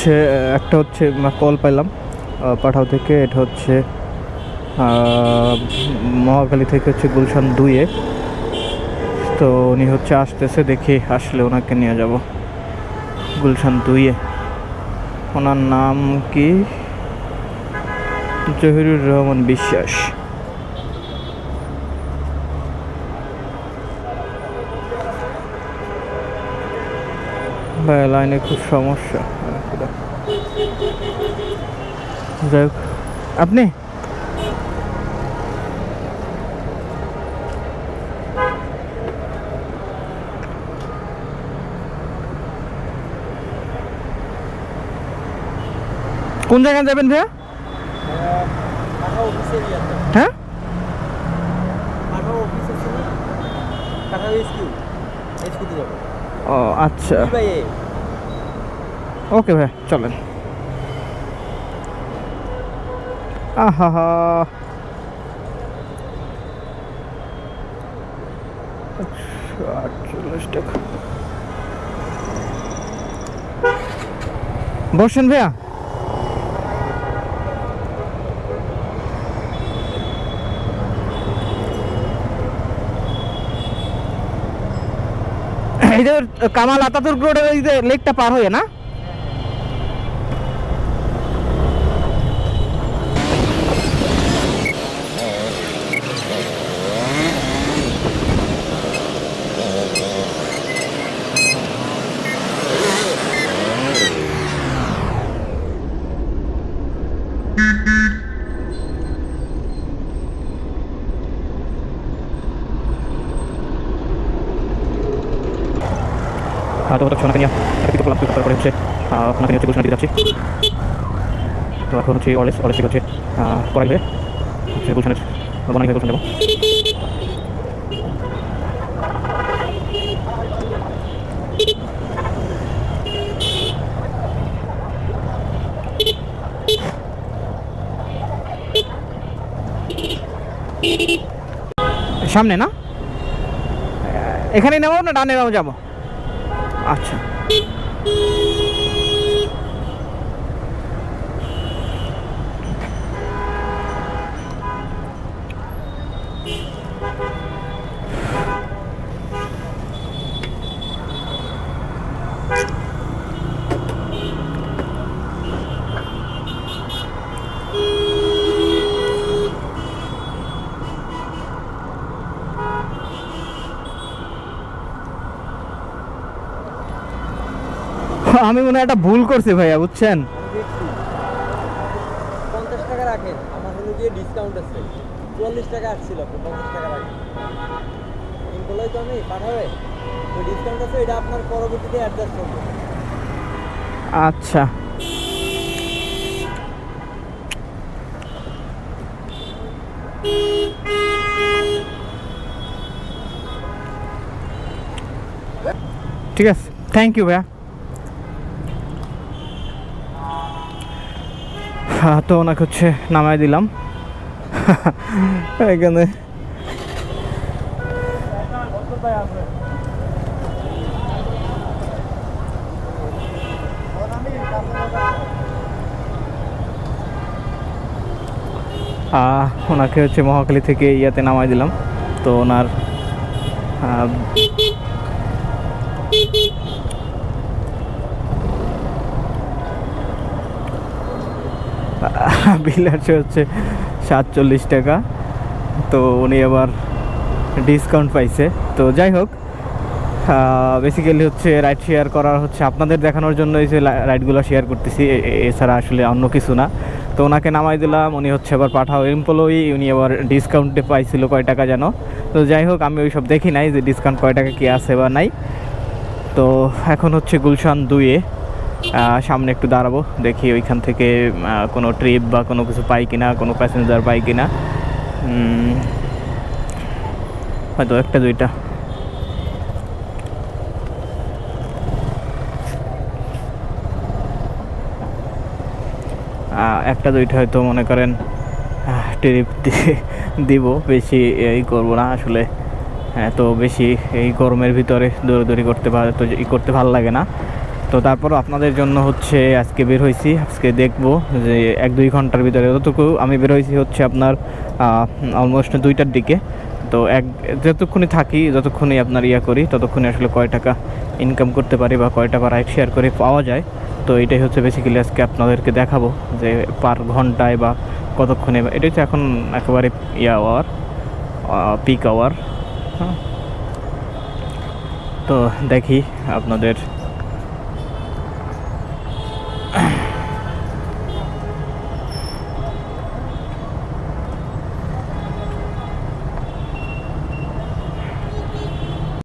হচ্ছে একটা হচ্ছে কল পাইলাম পাঠাও থেকে, এটা হচ্ছে মহাখালী থেকে হচ্ছে গুলশান 2-এ। তো উনি হচ্ছে আসতেছে, দেখি আসলে ওনাকে নিয়ে যাব গুলশান 2-এ। ওনার নাম কি? জহিরুর রহমান বিশ্বাস। ভাই লাইনে খুব সমস্যা। যাই হোক, আপনি কোন জায়গায় যাবেন ভাইয়া? হ্যাঁ, ও আচ্ছা, ওকে ভাই চলেন। আহা হা, 48 টাকা। বসেন ভাইয়া। এই যে কামাল আতাতুর্ক রোডের ওই যে লেকটা পার হয়ে না? তো সোনাকে নিয়ে করে হচ্ছে আপনাকে হচ্ছে গুলশান দিতে যাচ্ছি। তো এখন হচ্ছে অলেস থেকে হচ্ছে করাই হয়ে হচ্ছে গুলশানের বনানী হয়ে গুলশান যাবো। সামনে না, এখানে নেবো না ডানে নেবো যাবো? আচ্ছা, আমি মনে হয় একটা ভুল করছি ভাইয়া, বুঝছেন? 50 টাকা রাখেন, আমার হলো গিয়ে ডিসকাউন্ট আছে। 44 টাকা আসছিল, 50 টাকা রাখেন। ইনকোলাই তো আমি পাঠাবে, তো ডিসকাউন্ট আছে, এটা আপনার পরবর্তীতে অ্যাডজাস্ট করব। আচ্ছা, ঠিক আছে, থ্যাংক ইউ ভাইয়া। তো ওনাকে হচ্ছে নামাই দিলাম এখানে। ওনাকে হচ্ছে মহাখালী থেকে ইয়াতে নামাই দিলাম। তো ওনার বিল আছে হচ্ছে 47 টাকা। তো উনি আবার ডিসকাউন্ট পাইছে। তো যাই হোক, বেসিক্যালি হচ্ছে রাইড শেয়ার করার হচ্ছে আপনাদের দেখানোর জন্য এই যে রাইডগুলো শেয়ার করতেছি, এছাড়া আসলে অন্য কিছু না। তো ওনাকে নামাই দিলাম, উনি হচ্ছে আবার পাঠাও এমপ্লয়ি, উনি আবার ডিসকাউন্টে পাইছিল কয় টাকা যেন। তো যাই হোক, আমি ওই সব দেখি নাই যে ডিসকাউন্ট কয় টাকা কী আছে বা নাই। তো এখন হচ্ছে গুলশান 2-এ সামনে একটু দাঁড়াবো, দেখি ওইখান থেকে কোনো ট্রিপ বা কোনো কিছু পাই কিনা, কোনো প্যাসেঞ্জার পাই কিনা। হয়তো একটা দুইটা। একটা দুইটা হয়তো মনে করেন ট্রিপ দিব, বেশি এই করবো না আসলে। হ্যাঁ, তো বেশি এই গরমের ভিতরে দৌড়াদৌড়ি করতে তো করতে ভালো লাগে না। তো তারপরও আপনাদের জন্য হচ্ছে আজকে বের হয়েছি, আজকে দেখবো যে 1-2 ঘন্টার ভিতরে যতটুকু আমি বের হয়েছি হচ্ছে আপনার অলমোস্ট 2টার দিকে। তো যতক্ষণই থাকি, যতক্ষণই আপনার করি, ততক্ষণই আসলে কয় টাকা ইনকাম করতে পারি বা কয় টাকা রাইড শেয়ার করে পাওয়া যায়। তো এটাই হচ্ছে বেসিক্যালি আজকে আপনাদেরকে দেখাবো যে পার ঘন্টায় বা কতক্ষণে। এটা হচ্ছে এখন একেবারে আওয়ার, পিক আওয়ার। তো দেখি আপনাদের